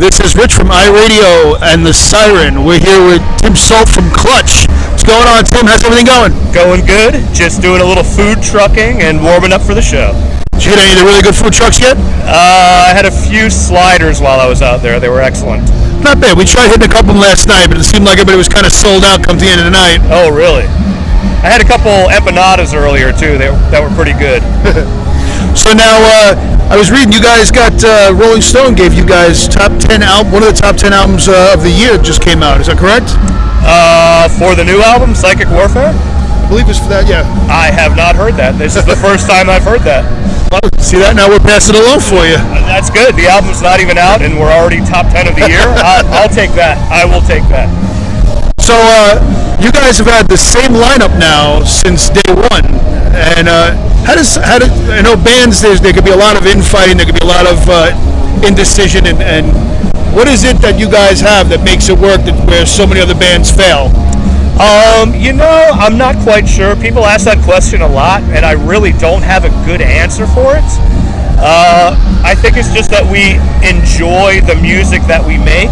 This is Rich from iRadio and the S.I.R.E.N. We're here with Tim Sult from Clutch. What's going on, Tim? How's everything going? Going good. Just doing a little food trucking and warming up for the show. Did you get any of the really good food trucks yet? I had a few sliders while I was out there. They were excellent. Not bad. We tried hitting a couple last night, but it seemed like everybody was kind of sold out come to the end of the night. Oh, really? I had a couple empanadas earlier, too. That were pretty good. So now, I was reading you guys got Rolling Stone gave you guys one of the top 10 albums of the year just came out. Is that correct? For the new album, Psychic Warfare? I believe it's for that, yeah. I have not heard that. This is the first time I've heard that. See that? Now we're passing it along for you. That's good. The album's not even out, and we're already top 10 of the year. I'll take that. I will take that. So you guys have had the same lineup now since day one, and how does I know bands there could be a lot of infighting, there could be a lot of indecision, and what is it that you guys have that makes it work where so many other bands fail? I'm not quite sure. People ask that question a lot, and I really don't have a good answer for it. I think it's just that we enjoy the music that we make.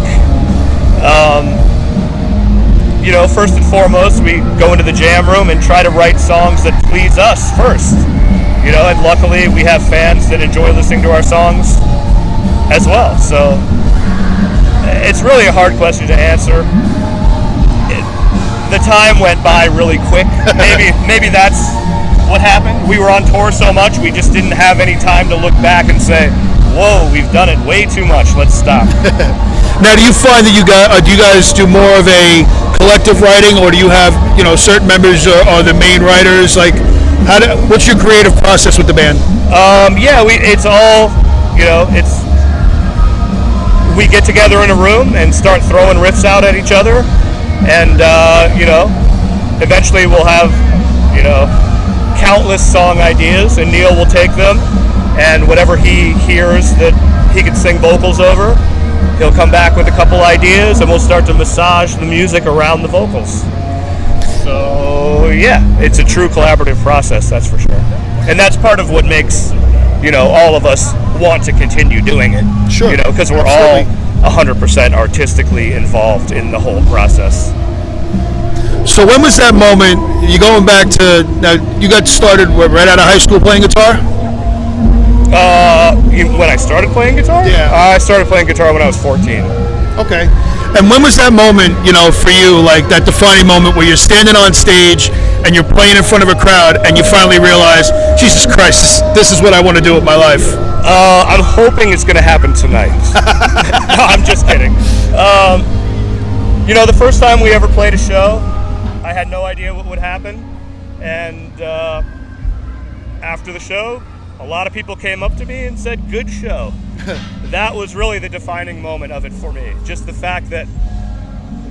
First and foremost, we go into the jam room and try to write songs that please us first. And luckily we have fans that enjoy listening to our songs as well. So it's really a hard question to answer. The time went by really quick. Maybe that's what happened. We were on tour so much, we just didn't have any time to look back and say, whoa, we've done it way too much, let's stop. Now, do you find that do you guys do more of a collective writing, or do you have certain members are the main writers? Like, what's your creative process with the band? It's all we get together in a room and start throwing riffs out at each other, and eventually we'll have countless song ideas, and Neil will take them, and whatever he hears that he can sing vocals over, he'll come back with a couple ideas, and we'll start to massage the music around the vocals. So it's a true collaborative process, that's for sure. And that's part of what makes all of us want to continue doing it. Sure. Because we're all 100% artistically involved in the whole process. So when was that moment? You going back to now? You got started right out of high school playing guitar. When I started playing guitar? Yeah. I started playing guitar when I was 14. Okay. And when was that moment, for you, like that defining moment where you're standing on stage and you're playing in front of a crowd and you finally realize, Jesus Christ, this is what I want to do with my life? I'm hoping it's going to happen tonight. No, I'm just kidding. The first time we ever played a show, I had no idea what would happen. And after the show, a lot of people came up to me and said, good show. That was really the defining moment of it for me. Just the fact that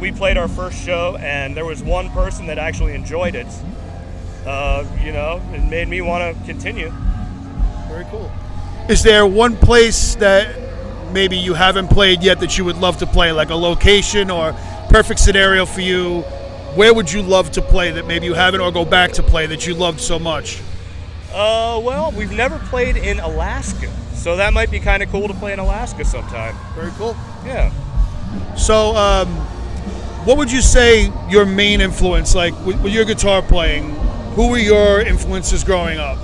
we played our first show and there was one person that actually enjoyed it, it made me want to continue. Very cool. Is there one place that maybe you haven't played yet that you would love to play, like a location or perfect scenario for you? Where would you love to play that maybe you haven't, or go back to play that you loved so much? Well, we've never played in Alaska, so that might be kind of cool to play in Alaska sometime. Very cool. Yeah. So, what would you say your main influence, like with your guitar playing, who were your influences growing up?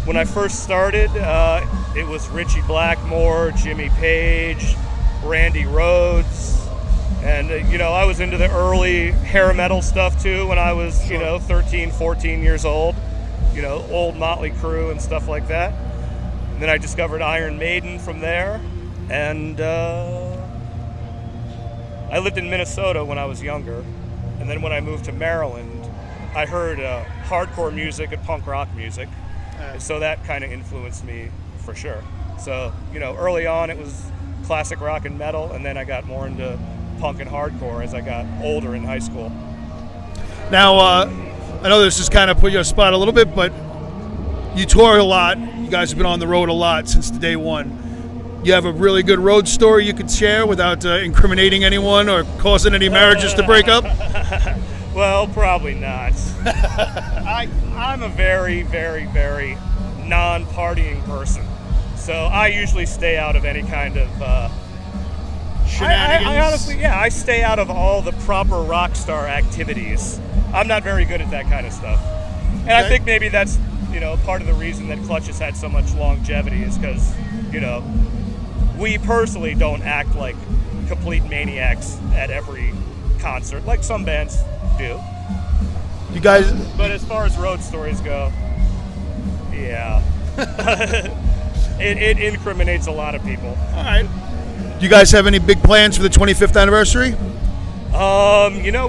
When I first started, it was Ritchie Blackmore, Jimmy Page, Randy Rhoads, and I was into the early hair metal stuff too when I was 13, 14 years old. Old Motley Crue and stuff like that. And then I discovered Iron Maiden from there, and I lived in Minnesota when I was younger, and then when I moved to Maryland, I heard hardcore music and punk rock music, so that kind of influenced me for sure. So, early on it was classic rock and metal, and then I got more into punk and hardcore as I got older in high school. Now, I know this has kind of put you on the spot a little bit, but you tour a lot. You guys have been on the road a lot since day one. You have a really good road story you could share without incriminating anyone or causing any marriages to break up? Well, probably not. I'm a very, very, very non-partying person. So I usually stay out of any kind of shenanigans? I honestly, yeah, I stay out of all the proper rock star activities. I'm not very good at that kind of stuff. And I think maybe that's, part of the reason that Clutch has had so much longevity is because, we personally don't act like complete maniacs at every concert, like some bands do. You guys... But as far as road stories go, yeah. It incriminates a lot of people. All right. Do you guys have any big plans for the 25th anniversary?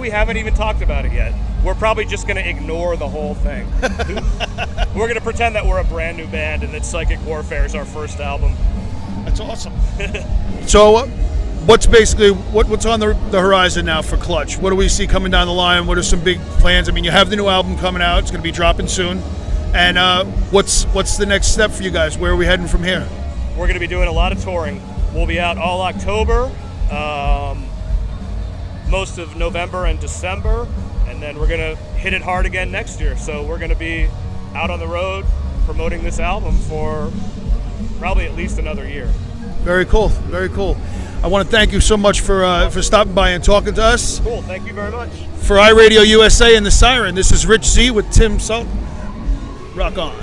We haven't even talked about it yet. We're probably just going to ignore the whole thing. We're going to pretend that we're a brand new band and that Psychic Warfare is our first album. That's awesome. So, what's on the horizon now for Clutch? What do we see coming down the line? What are some big plans? I mean, you have the new album coming out. It's going to be dropping soon. And what's the next step for you guys? Where are we heading from here? We're going to be doing a lot of touring. We'll be out all October, most of November and December, and then we're going to hit it hard again next year. So we're going to be out on the road promoting this album for probably at least another year. Very cool. Very cool. I want to thank you so much for stopping by and talking to us. Cool. Thank you very much. For iRadioUSA and the S.I.R.E.N, this is Rich Z with Tim Sult. Rock on.